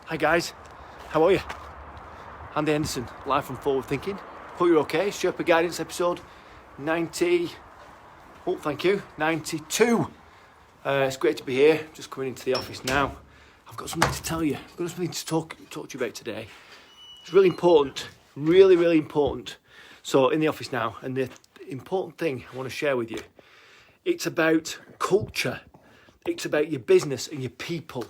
Hi guys, how are you? Andy Henderson, live from Forward Thinking. Hope you're okay. Sherpa Guidance episode 90. Oh, thank you. 92. It's great to be here. Just coming into the office now. I've got something to tell you. I've got something to talk to you about today. It's really important. Really important. So in the office now, and the important thing I want to share with you. It's about culture. It's about your business and your people.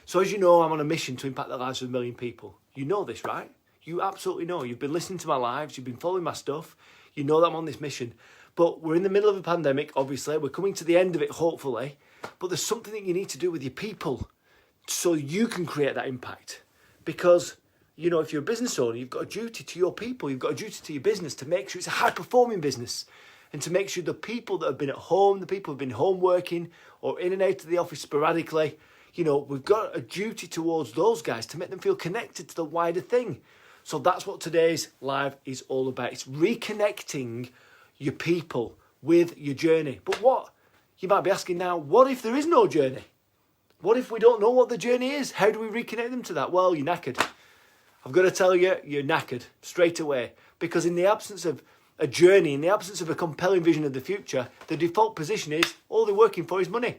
So as you know, I'm on a mission to impact the lives of 1 million people. You know this, right? You absolutely know. You've been listening to my lives. You've been following my stuff. You know that I'm on this mission. But we're in the middle of a pandemic, obviously. We're coming to the end of it, hopefully. But there's something that you need to do with your people so you can create that impact. Because, you know, if you're a business owner, you've got a duty to your people. You've got a duty to your business to make sure it's a high-performing business. And to make sure the people that have been at home, the people who have been home working or in and out of the office sporadically, you know, we've got a duty towards those guys to make them feel connected to the wider thing. So that's what today's live is all about. It's reconnecting your people with your journey. But what? You might be asking now, what if there is no journey? What if we don't know what the journey is? How do we reconnect them to that? Well, you're knackered. I've got to tell you, you're knackered straight away. Because in the absence of a journey, in the absence of a compelling vision of the future, the default position is all they're working for is money.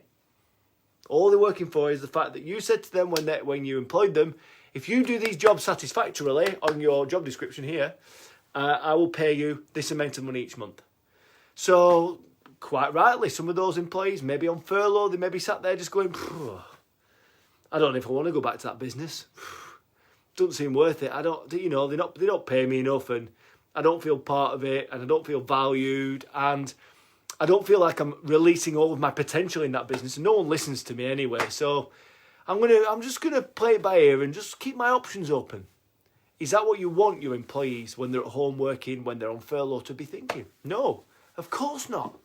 All they're working for is the fact that you said to them when you employed them, if you do these jobs satisfactorily on your job description here, I will pay you this amount of money each month. So, quite rightly, some of those employees may be on furlough, they may be sat there just going, I don't know if I want to go back to that business. Doesn't seem worth it. They don't pay me enough, and I don't feel part of it, and I don't feel valued, and I don't feel like I'm releasing all of my potential in that business, and no one listens to me anyway. So I'm just gonna play it by ear and just keep my options open. Is that what you want your employees when they're at home working, when they're on furlough, to be thinking? No, of course not.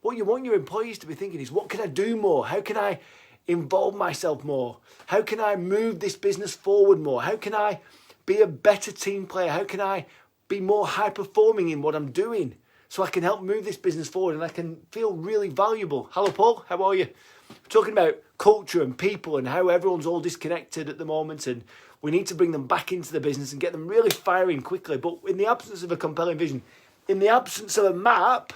What you want your employees to be thinking is, what can I do more? How can I involve myself more? How can I move this business forward more? How can I be a better team player? How can I be more high performing in what I'm doing? So I can help move this business forward and I can feel really valuable. Hello, Paul. How are you? We're talking about culture and people and how everyone's all disconnected at the moment, and we need to bring them back into the business and get them really firing quickly. But in the absence of a compelling vision, in the absence of a map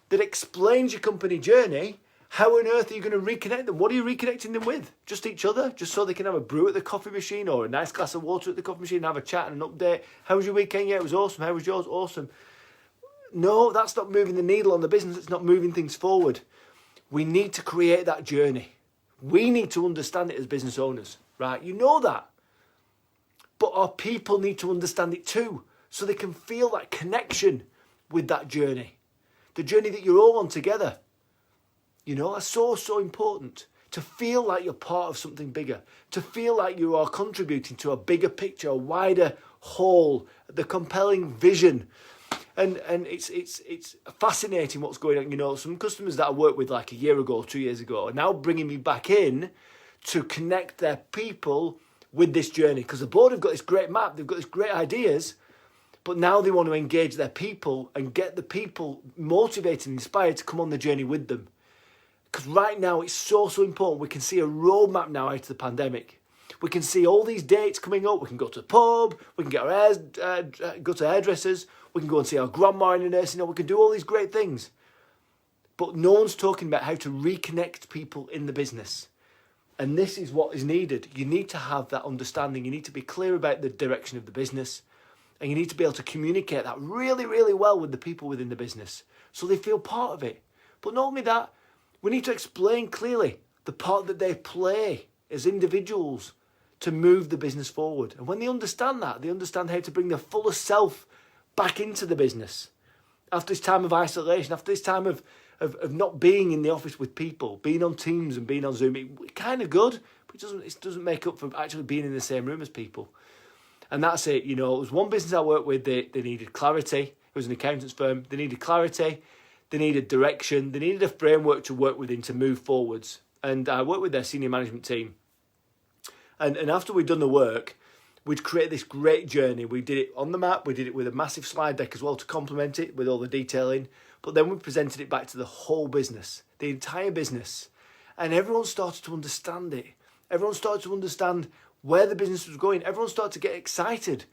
that explains your company journey, how on earth are you going to reconnect them? What are you reconnecting them with? Just each other? Just so they can have a brew at the coffee machine or a nice glass of water at the coffee machine and have a chat and an update? How was your weekend? Yeah, it was awesome. How was yours? Awesome. No, that's not moving the needle on the business. It's not moving things forward. We need to create that journey. We need to understand it as business owners, right? You know that. But our people need to understand it too, so they can feel that connection with that journey. The journey that you're all on together. You know, that's so important. To feel like you're part of something bigger. To feel like you are contributing to a bigger picture, a wider whole, the compelling vision. And it's fascinating what's going on. You know, some customers that I worked with like a year ago, 2 years ago, are now bringing me back in to connect their people with this journey. Because the board have got this great map, they've got this great ideas, but now they want to engage their people and get the people motivated and inspired to come on the journey with them. Because right now it's so important. We can see a roadmap now out of the pandemic. We can see all these dates coming up. We can go to the pub. We can get our hair, go to hairdressers. We can go and see our grandma in a nursing home. We can do all these great things. But no one's talking about how to reconnect people in the business. And this is what is needed. You need to have that understanding. You need to be clear about the direction of the business. And you need to be able to communicate that really, really well with the people within the business so they feel part of it. But not only that, we need to explain clearly the part that they play as individuals to move the business forward. And when they understand that, they understand how to bring their fullest self back into the business. After this time of isolation, after this time of not being in the office with people, being on Teams and being on Zoom, it's kind of good, but it doesn't make up for actually being in the same room as people. And that's it. You know, it was one business I worked with, they needed clarity. It was an accountant's firm. They needed clarity. They needed direction. They needed a framework to work within to move forwards. And I worked with their senior management team. And after we'd done the work, we'd create this great journey. We did it on the map. We did it with a massive slide deck as well to complement it with all the detailing. But then we presented it back to the whole business, the entire business. And everyone started to understand it. Everyone started to understand where the business was going. Everyone started to get excited.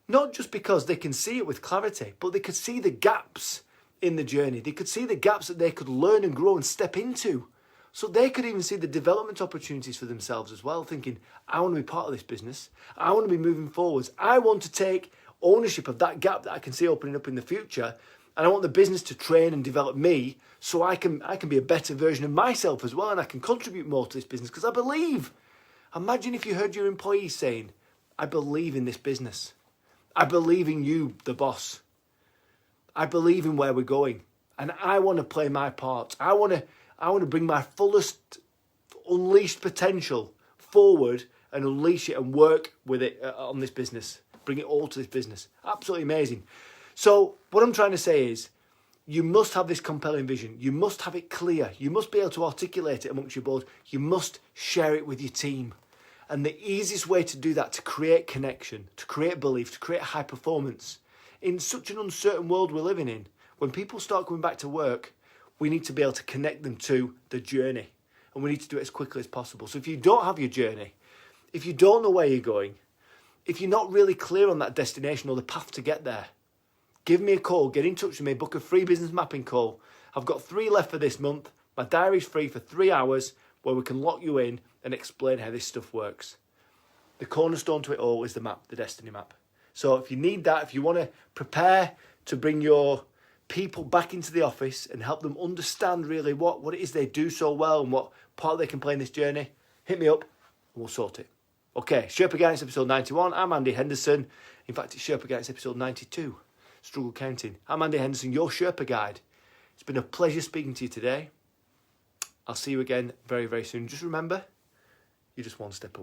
Not just because they can see it with clarity, but they could see the gaps in the journey. They could see the gaps that they could learn and grow and step into. So they could even see the development opportunities for themselves as well, thinking, I want to be part of this business. I want to be moving forwards. I want to take ownership of that gap that I can see opening up in the future. And I want the business to train and develop me so I can be a better version of myself as well, and I can contribute more to this business because I believe. Imagine if you heard your employees saying, I believe in this business. I believe in you, the boss. I believe in where we're going. And I want to play my part. I want to bring my fullest unleashed potential forward and unleash it and work with it on this business. Bring it all to this business. Absolutely amazing. So what I'm trying to say is you must have this compelling vision. You must have it clear. You must be able to articulate it amongst your board. You must share it with your team. And the easiest way to do that, to create connection, to create belief, to create high performance, in such an uncertain world we're living in, when people start coming back to work, we need to be able to connect them to the journey. And we need to do it as quickly as possible. So if you don't have your journey, if you don't know where you're going, if you're not really clear on that destination or the path to get there, give me a call, get in touch with me, book a free business mapping call. I've got 3 left for this month. My diary's free for 3 hours where we can lock you in and explain how this stuff works. The cornerstone to it all is the map, the destiny map. So if you need that, if you want to prepare to bring your people back into the office and help them understand really what it is they do so well and what part they can play in this journey, hit me up and we'll sort it. Okay, Sherpa Guidance episode 91. I'm Andy Henderson. In fact, it's Sherpa Guidance episode 92. Struggle counting. I'm Andy Henderson, your Sherpa guide. It's been a pleasure speaking to you today. I'll see you again very, very soon. Just remember, you're just one step away.